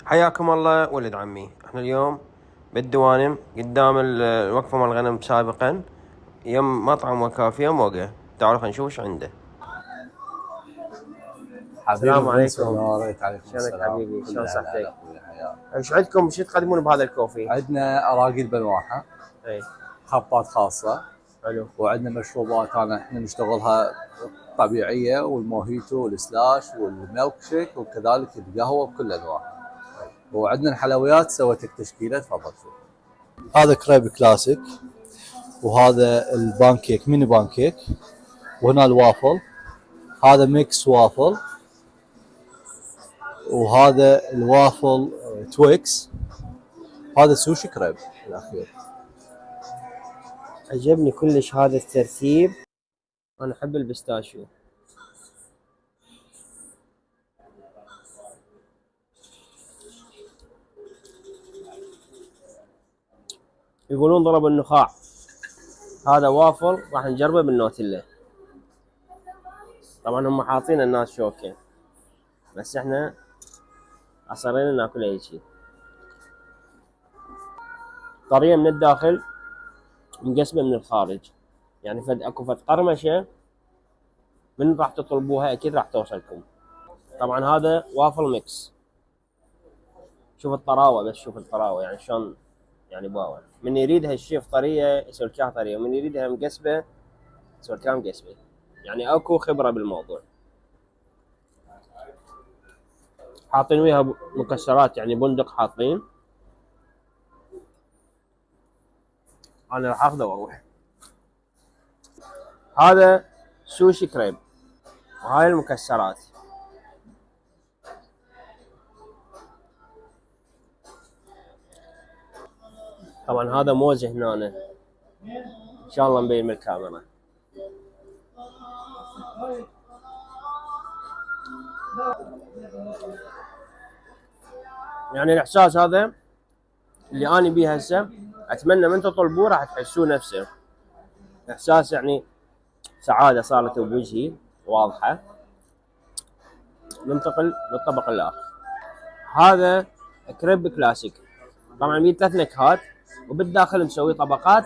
حياكم الله ولد عمي. احنا اليوم بالدوانم قدام الوقفة مال الغنم سابقا، يم مطعم وكافيه موقع. تعالوا خلينا نشوف ايش عنده. حبيبي السلام برنس، عليكم. والله عليك. عليكم شلونك السلام. حبيبي؟ كل شلون الهلا صحتك؟ اخوي حياك. ايش عندكم؟ شو تقدمون بهذا الكوفي؟ عندنا اراجيل بنواعها، اي خبات خاصه، حلو. وعندنا مشروبات احنا نشتغلها طبيعيه، والموهيتو والسلاش والميلك شيك، وكذلك القهوه بكل انواعها. وعندنا الحلويات سويت لك تشكيله، تفضل شوف. هذا كريب كلاسيك، وهذا البانكيك ميني بانكيك، وهنا الوافل، هذا ميكس وافل، وهذا الوافل تويكس، هذا سوشي كريب الاخير. عجبني كلش هذا الترتيب، انا احب البستاشيو. يقولون ضرب النخاع. هذا وافل راح نجربه بالنوتيلا. طبعا هم حاطين الناس شوكه، بس احنا اصرينا ناكلها هيجي طريه من الداخل، مقسمه من الخارج. يعني اكو فد قرمشه من راح تطلبوها اكيد راح توصلكم. طبعا هذا وافل ميكس. شوف الطراوه، بس شوف الطراوه يعني شلون. يعني باور من يريدها الشيف طريه يسوي لك طريه، ومن يريدها مقسبه يسوي لك مقسبه. يعني اكو خبره بالموضوع. حاطين وياها مكسرات، يعني بندق حاطين. انا راح اخذه واروح. هذا سوشي كريب، وهاي المكسرات. طبعا هذا موز هنا، ان شاء الله مبين من الكاميرا. يعني الاحساس هذا اللي اني بيه هسه، اتمنى من تطلبوه راح تحسوه نفسه. احساس يعني سعاده صارت بوجهي واضحه. ننتقل للطبق الاخر. هذا كريب كلاسيك. طبعا بيه 3 نكهات، وبالداخل مسوي طبقات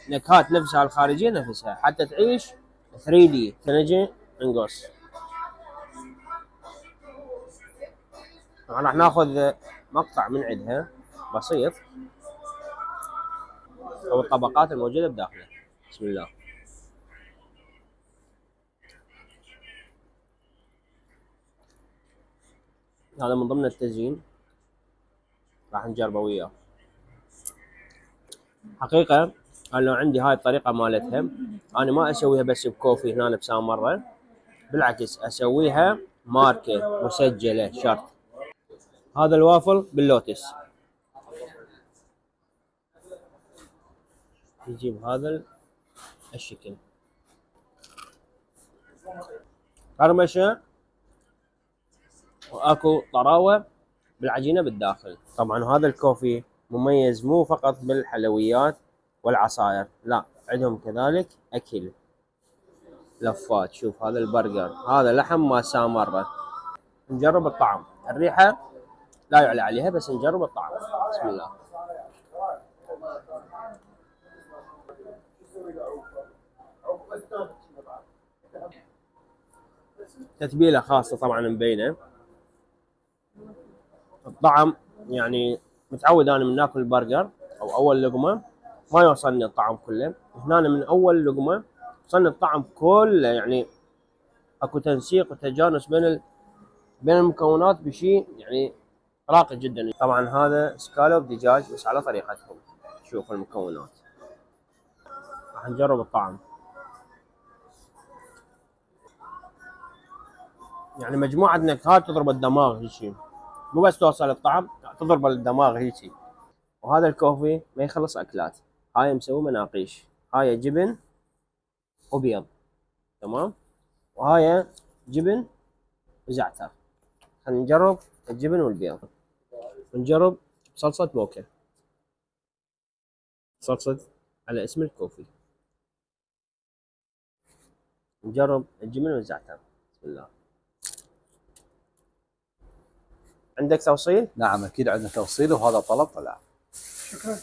نكهات نفسها الخارجيه نفسها، حتى تعيش 3D تنجي نقص. طبعا راح ناخذ مقطع من عندها بسيط، او الطبقات الموجوده بداخله. بسم الله. هذا من ضمن التزيين، راح نجربه وياه. حقيقه انا لو عندي هاي الطريقه مالتها، انا ما اسويها بس بكوفي هنا بسامره، بالعكس اسويها ماركه مسجله شرط. هذا الوافل باللوتس، يجيب هذا الشكل، قرمشه، واكو طراوه بالعجينه بالداخل. طبعا هذا الكوفي مميز مو فقط بالحلويات والعصائر، لا عندهم كذلك اكل لفات. شوف هذا البرجر، هذا لحم ما سامره. نجرب الطعم. الريحه لا يعلى عليها، بس نجرب الطعم. بسم الله. تتبيله خاصه طبعا مبينه. الطعم يعني متعود انا من ناكل البرجر او اول لقمه ما يوصلني الطعم كله، هنا من اول لقمه وصلني الطعم كله. يعني اكو تنسيق وتجانس بين المكونات بشيء يعني راقي جدا. طبعا هذا سكالوب دجاج بس على طريقتهم. شوف المكونات، راح نجرب الطعم. يعني مجموعه نكهات تضرب الدماغ هيجي، مو بس توصل الطعم، تضرب الدماغ هيجي. وهذا الكوفي ما يخلص اكلات. هاي مسوي مناقيش، هاي جبن وبيض، تمام، وهاي جبن وزعتر. خلينا نجرب الجبن والبيض، ونجرب صلصة موكا، صلصة على اسم الكوفي. نجرب الجبن والزعتر. بسم الله. عندك توصيل؟ نعم اكيد عندنا توصيل، وهذا طلب طلع. شكرا.